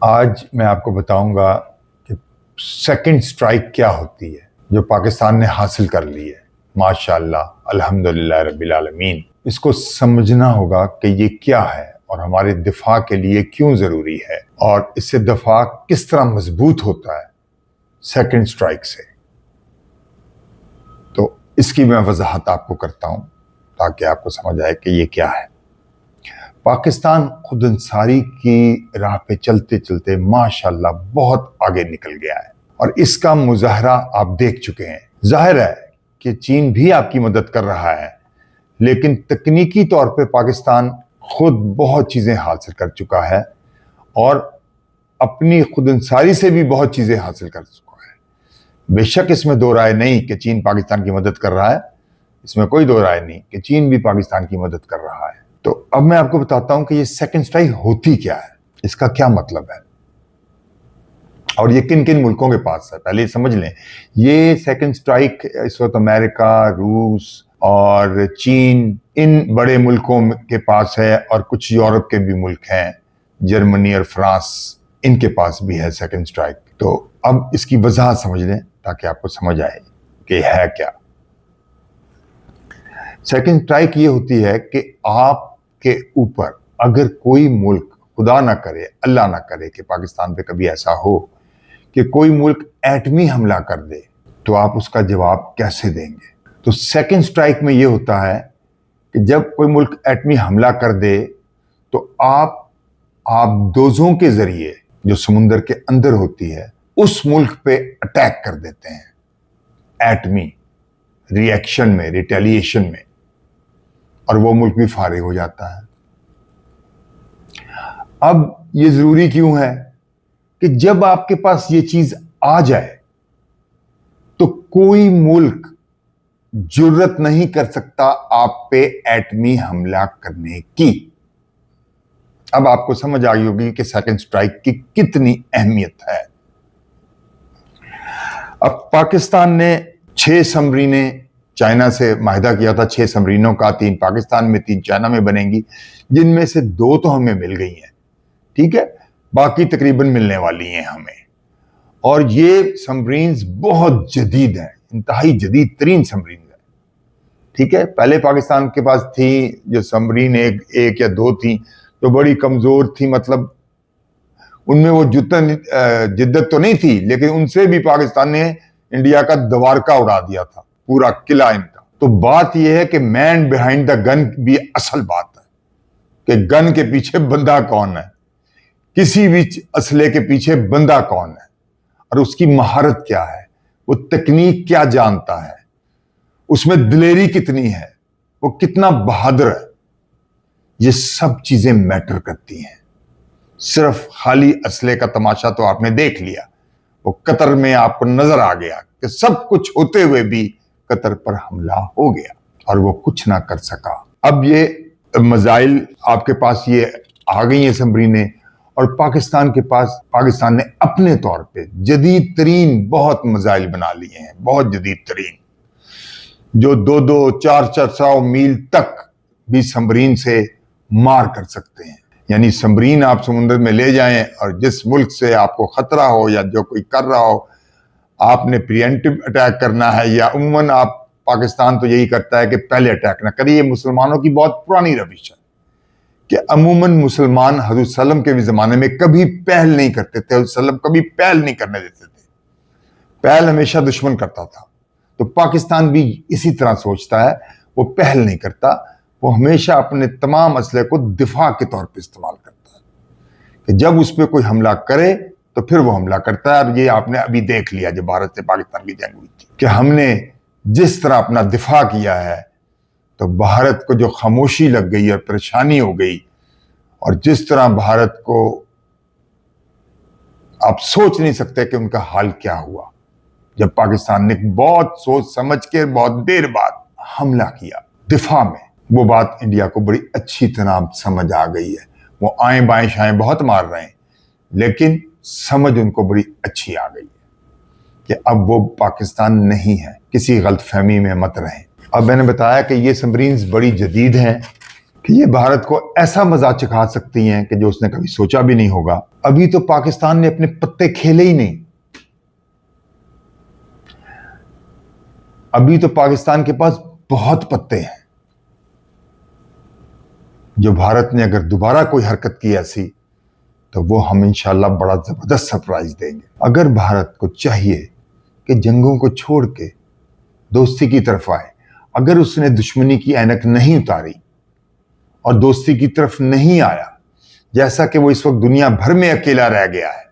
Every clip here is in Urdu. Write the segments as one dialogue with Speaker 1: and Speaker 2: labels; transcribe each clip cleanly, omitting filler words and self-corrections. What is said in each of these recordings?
Speaker 1: آج میں آپ کو بتاؤں گا کہ سیکنڈ سٹرائک کیا ہوتی ہے جو پاکستان نے حاصل کر لی ہے. ماشاءاللہ الحمدللہ رب العالمین. اس کو سمجھنا ہوگا کہ یہ کیا ہے اور ہمارے دفاع کے لیے کیوں ضروری ہے اور اس سے دفاع کس طرح مضبوط ہوتا ہے سیکنڈ سٹرائک سے. تو اس کی میں وضاحت آپ کو کرتا ہوں تاکہ آپ کو سمجھ آئے کہ یہ کیا ہے. پاکستان خود انصاری کی راہ پہ چلتے چلتے ماشاءاللہ بہت آگے نکل گیا ہے اور اس کا مظاہرہ آپ دیکھ چکے ہیں. ظاہر ہے کہ چین بھی آپ کی مدد کر رہا ہے، لیکن تکنیکی طور پہ پاکستان خود بہت چیزیں حاصل کر چکا ہے اور اپنی خود انصاری سے بھی بہت چیزیں حاصل کر چکا ہے. بے شک اس میں دو رائے نہیں کہ چین پاکستان کی مدد کر رہا ہے، اس میں کوئی دو رائے نہیں کہ چین بھی پاکستان کی مدد کر رہا ہے. تو اب میں آپ کو بتاتا ہوں کہ یہ سیکنڈ سٹرائک ہوتی کیا ہے، اس کا کیا مطلب ہے اور یہ کن کن ملکوں کے پاس ہے. پہلے سمجھ لیں یہ سیکنڈ سٹرائک اس وقت امریکہ، روس اور چین ان بڑے ملکوں کے پاس ہے اور کچھ یورپ کے بھی ملک ہیں، جرمنی اور فرانس، ان کے پاس بھی ہے سیکنڈ سٹرائک. تو اب اس کی وضاحت سمجھ لیں تاکہ آپ کو سمجھ آئے کہ ہے کیا. سیکنڈ سٹرائک یہ ہوتی ہے کہ آپ کے اوپر اگر کوئی ملک، خدا نہ کرے اللہ نہ کرے کہ پاکستان پہ کبھی ایسا ہو کہ کوئی ملک ایٹمی حملہ کر دے تو آپ اس کا جواب کیسے دیں گے. تو سیکنڈ سٹرائک میں یہ ہوتا ہے کہ جب کوئی ملک ایٹمی حملہ کر دے تو آپ دوزوں کے ذریعے جو سمندر کے اندر ہوتی ہے اس ملک پہ اٹیک کر دیتے ہیں ایٹمی ری ایکشن میں، ریٹیلیشن میں، اور وہ ملک بھی فارغ ہو جاتا ہے. اب یہ ضروری کیوں ہے کہ جب آپ کے پاس یہ چیز آ جائے تو کوئی ملک جرت نہیں کر سکتا آپ پہ ایٹمی حملہ کرنے کی. اب آپ کو سمجھ آئی ہوگی کہ سیکنڈ سٹرائک کی کتنی اہمیت ہے. اب پاکستان نے 6 سمرینیں چائنا سے معاہدہ کیا تھا، 6 سمرینوں کا، 3 پاکستان میں، 3 چائنا میں بنیں گی، جن میں سے 2 تو ہمیں مل گئی ہیں، ٹھیک ہے، باقی تقریباً ملنے والی ہیں ہمیں. اور یہ سمرینز بہت جدید ہیں، انتہائی جدید ترین سمرینز ہیں، ٹھیک ہے. پہلے پاکستان کے پاس تھی جو سمرین ایک یا 2 تھیں تو بڑی کمزور تھی، مطلب ان میں وہ جدت تو نہیں تھی، لیکن ان سے بھی پاکستان نے انڈیا کا دوارکا اڑا دیا تھا، پورا قلعہ ان کا. تو بات یہ ہے کہ مین بیہائنڈ دا گن بھی اصل بات ہے کہ گن کے پیچھے بندہ کون ہے، کسی بھی اسلحے کے پیچھے بندہ کون ہے اور اس کی مہارت کیا ہے، وہ تکنیک کیا جانتا ہے، اس میں دلیری کتنی ہے، وہ کتنا بہادر ہے. یہ سب چیزیں میٹر کرتی ہیں. صرف خالی اسلحے کا تماشا تو آپ نے دیکھ لیا، وہ قطر میں آپ کو نظر آ گیا کہ سب کچھ ہوتے ہوئے بھی قطر پر حملہ ہو گیا اور وہ کچھ نہ کر سکا. اب یہ میزائل آپ کے پاس یہ آ گئی ہیں سمرینیں، اور پاکستان کے پاس، پاکستان نے اپنے طور پہ جدید ترین بہت میزائل بنا لیے ہیں، بہت جدید ترین، جو 2-400 میل تک بھی سمرین سے مار کر سکتے ہیں. یعنی سمرین آپ سمندر میں لے جائیں اور جس ملک سے آپ کو خطرہ ہو یا جو کوئی کر رہا ہو، آپ نے پریمپٹیو اٹیک کرنا ہے، یا عموماً آپ پاکستان تو یہی کرتا ہے کہ پہلے اٹیک نہ کریے. یہ مسلمانوں کی بہت پرانی روش ہے کہ عموماً مسلمان حضرت صلی اللہ علیہ وسلم کے بھی زمانے میں کبھی پہل نہیں کرتے تھے، حضرت صلی اللہ علیہ وسلم کبھی پہل نہیں کرنے دیتے تھے، پہل ہمیشہ دشمن کرتا تھا. تو پاکستان بھی اسی طرح سوچتا ہے، وہ پہل نہیں کرتا، وہ ہمیشہ اپنے تمام اسلحے کو دفاع کے طور پہ استعمال کرتا ہے کہ جب اس پہ کوئی حملہ کرے تو پھر وہ حملہ کرتا ہے. اور یہ آپ نے ابھی دیکھ لیا جب بھارت سے پاکستان کی جنگ ہوئی تھی کہ ہم نے جس طرح اپنا دفاع کیا ہے تو بھارت کو جو خاموشی لگ گئی اور پریشانی ہو گئی، اور جس طرح بھارت کو آپ سوچ نہیں سکتے کہ ان کا حال کیا ہوا جب پاکستان نے بہت سوچ سمجھ کے بہت دیر بعد حملہ کیا دفاع میں. وہ بات انڈیا کو بڑی اچھی طرح سمجھ آ گئی ہے. وہ آئیں بائیں شائیں بہت مار رہے ہیں، لیکن سمجھ ان کو بڑی اچھی آ گئی ہے کہ اب وہ پاکستان نہیں ہے. کسی غلط فہمی میں مت رہیں. اب میں نے بتایا کہ یہ سمرینز بڑی جدید ہیں کہ یہ بھارت کو ایسا مزہ چکھا سکتی ہیں کہ جو اس نے کبھی سوچا بھی نہیں ہوگا. ابھی تو پاکستان نے اپنے پتے کھیلے ہی نہیں. ابھی تو پاکستان کے پاس بہت پتے ہیں جو بھارت نے اگر دوبارہ کوئی حرکت کی ایسی تو وہ ہم انشاءاللہ بڑا زبردست سرپرائز دیں گے. اگر بھارت کو چاہیے کہ جنگوں کو چھوڑ کے دوستی کی طرف آئے, اگر اس نے دشمنی کی اینک نہیں اتاری اور دوستی کی طرف نہیں آیا, جیسا کہ وہ اس وقت دنیا بھر میں اکیلا رہ گیا ہے,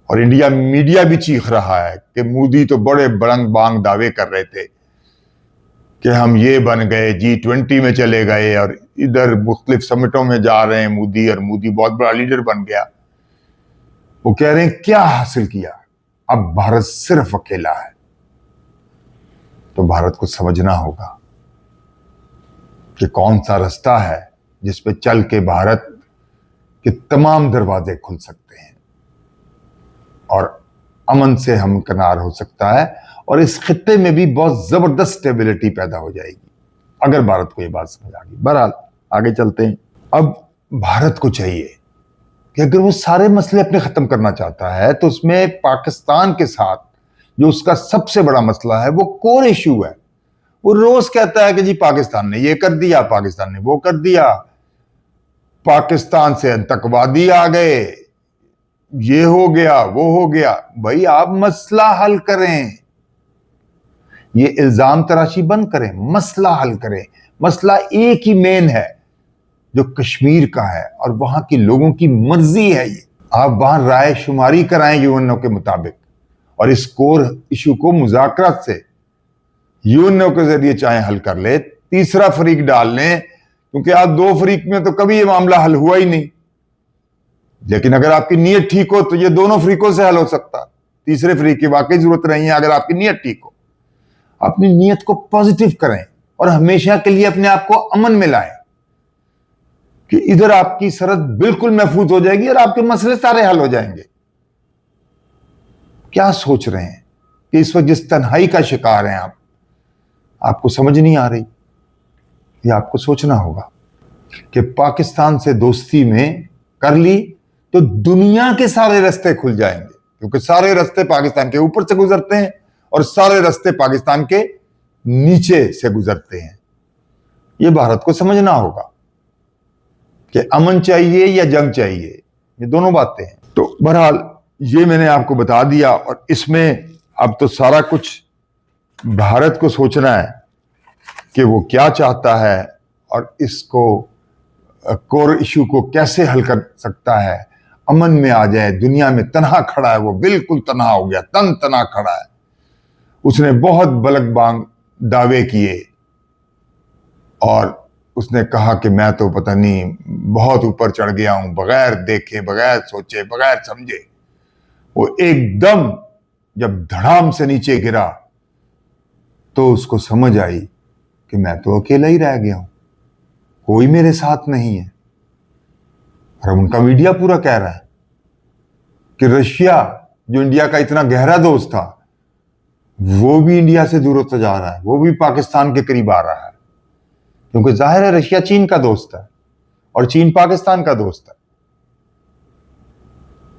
Speaker 1: اور انڈیا میڈیا بھی چیخ رہا ہے کہ مودی تو بڑے بڑنگ بانگ دعوے کر رہے تھے کہ ہم یہ بن گئے, G20 میں چلے گئے اور ادھر مختلف سمٹوں میں جا رہے ہیں مودی, اور مودی بہت بڑا لیڈر بن گیا. وہ کہہ رہے ہیں کیا حاصل کیا, اب بھارت صرف اکیلا ہے. تو بھارت کو سمجھنا ہوگا کہ کون سا رستہ ہے جس پہ چل کے بھارت کے تمام دروازے کھل سکتے ہیں اور امن سے ہمکنار ہو سکتا ہے, اور اس خطے میں بھی بہت زبردست اسٹیبلٹی پیدا ہو جائے گی اگر بھارت کو یہ بات سمجھ آ گئی. بہرحال آگے چلتے ہیں. اب بھارت کو چاہیے کہ اگر وہ سارے مسئلے اپنے ختم کرنا چاہتا ہے تو اس میں پاکستان کے ساتھ جو اس کا سب سے بڑا مسئلہ ہے وہ کور ایشو ہے. وہ روز کہتا ہے کہ جی پاکستان نے یہ کر دیا, پاکستان نے وہ کر دیا, پاکستان سے آتنکوادی آ گئے, یہ ہو گیا وہ ہو گیا. بھائی آپ مسئلہ حل کریں, یہ الزام تراشی بند کریں, مسئلہ حل کریں. مسئلہ ایک ہی مین ہے جو کشمیر کا ہے, اور وہاں کی لوگوں کی مرضی ہے. یہ آپ وہاں رائے شماری کرائیں UN کے مطابق, اور اس کور ایشو کو مذاکرات سے UN کے ذریعے چاہے حل کر لے, تیسرا فریق ڈال لیں, کیونکہ آپ دو فریق میں تو کبھی یہ معاملہ حل ہوا ہی نہیں. لیکن اگر آپ کی نیت ٹھیک ہو تو یہ دونوں فریقوں سے حل ہو سکتا. تیسرے فریق کی واقعی ضرورت نہیں ہے اگر آپ کی نیت ٹھیک ہو. اپنی نیت کو پازیٹیو کریں اور ہمیشہ کے لیے اپنے آپ کو امن میں لائیں کہ ادھر آپ کی سرحد بالکل محفوظ ہو جائے گی اور آپ کے مسئلے سارے حل ہو جائیں گے. کیا سوچ رہے ہیں کہ اس وقت جس تنہائی کا شکار ہیں آپ کو سمجھ نہیں آ رہی؟ یہ آپ کو سوچنا ہوگا کہ پاکستان سے دوستی میں کر لی تو دنیا کے سارے رستے کھل جائیں گے, کیونکہ سارے رستے پاکستان کے اوپر سے گزرتے ہیں اور سارے رستے پاکستان کے نیچے سے گزرتے ہیں. یہ بھارت کو سمجھنا ہوگا کہ امن چاہیے یا جنگ چاہیے, یہ دونوں باتیں ہیں. تو بہرحال یہ میں نے آپ کو بتا دیا, اور اس میں اب تو سارا کچھ بھارت کو سوچنا ہے کہ وہ کیا چاہتا ہے اور اس کو کور ایشو کو کیسے حل کر سکتا ہے, امن میں آ جائے. دنیا میں تنہا کھڑا ہے, وہ بالکل تنہا ہو گیا, تنہا کھڑا ہے. اس نے بہت بلک بانگ دعوے کیے اور اس نے کہا کہ میں تو پتہ نہیں بہت اوپر چڑھ گیا ہوں, بغیر دیکھے, بغیر سوچے, بغیر سمجھے. وہ ایک دم جب دھڑام سے نیچے گرا تو اس کو سمجھ آئی کہ میں تو اکیلا ہی رہ گیا ہوں, کوئی میرے ساتھ نہیں ہے. اور ان کا میڈیا پورا کہہ رہا ہے کہ رشیا جو انڈیا کا اتنا گہرا دوست تھا وہ بھی انڈیا سے دور ہوتا جا رہا ہے, وہ بھی پاکستان کے قریب آ رہا ہے, کیونکہ ظاہر ہے رشیا چین کا دوست ہے اور چین پاکستان کا دوست ہے.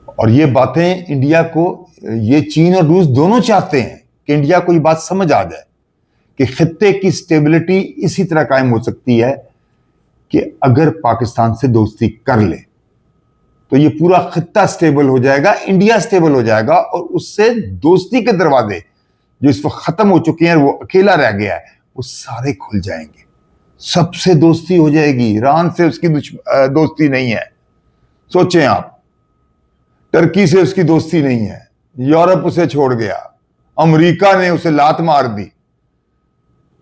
Speaker 1: اور یہ باتیں انڈیا کو, یہ چین اور روس دونوں چاہتے ہیں کہ انڈیا کو یہ بات سمجھ آ جائے کہ خطے کی سٹیبلٹی اسی طرح قائم ہو سکتی ہے کہ اگر پاکستان سے دوستی کر لے تو یہ پورا خطہ سٹیبل ہو جائے گا, انڈیا سٹیبل ہو جائے گا, اور اس سے دوستی کے دروازے جو اس وقت ختم ہو چکے ہیں, وہ اکیلا رہ گیا ہے, وہ سارے کھل جائیں گے. سب سے دوستی ہو جائے گی, ایران سے اس کی دوستی نہیں ہے, سوچیں آپ. ترکی سے اس کی دوستی نہیں ہے, یورپ اسے چھوڑ گیا, امریکہ نے اسے لات مار دی,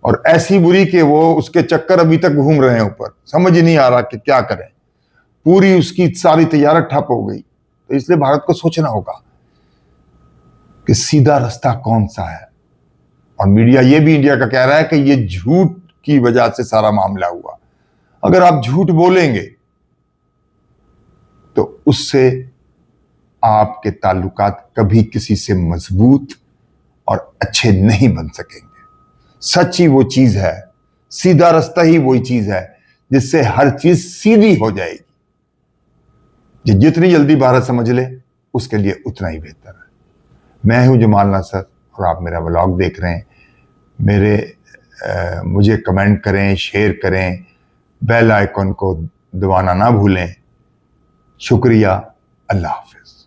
Speaker 1: اور ایسی بری کہ وہ اس کے چکر ابھی تک گھوم رہے ہیں اوپر, سمجھ نہیں آ رہا کہ کیا کریں. پوری اس کی ساری تجارت ٹھپ ہو گئی. تو اس لیے بھارت کو سوچنا ہوگا کہ سیدھا رستہ کون سا ہے. اور میڈیا یہ بھی انڈیا کا کہہ رہا ہے کہ یہ جھوٹ کی وجہ سے سارا معاملہ ہوا. اگر آپ جھوٹ بولیں گے تو اس سے آپ کے تعلقات کبھی کسی سے مضبوط اور اچھے نہیں بن سکیں گے. سچ ہی وہ چیز ہے, سیدھا رستہ ہی وہی چیز ہے جس سے ہر چیز سیدھی ہو جائے گی. جتنی جلدی بھارت سمجھ لے اس کے لیے اتنا ہی بہتر ہے. میں ہوں جمال ناصر اور آپ میرا ولاگ دیکھ رہے ہیں. مجھے کمنٹ کریں، شیئر کریں، بیل آئیکن کو دبانا نہ بھولیں. شکریہ. اللہ حافظ.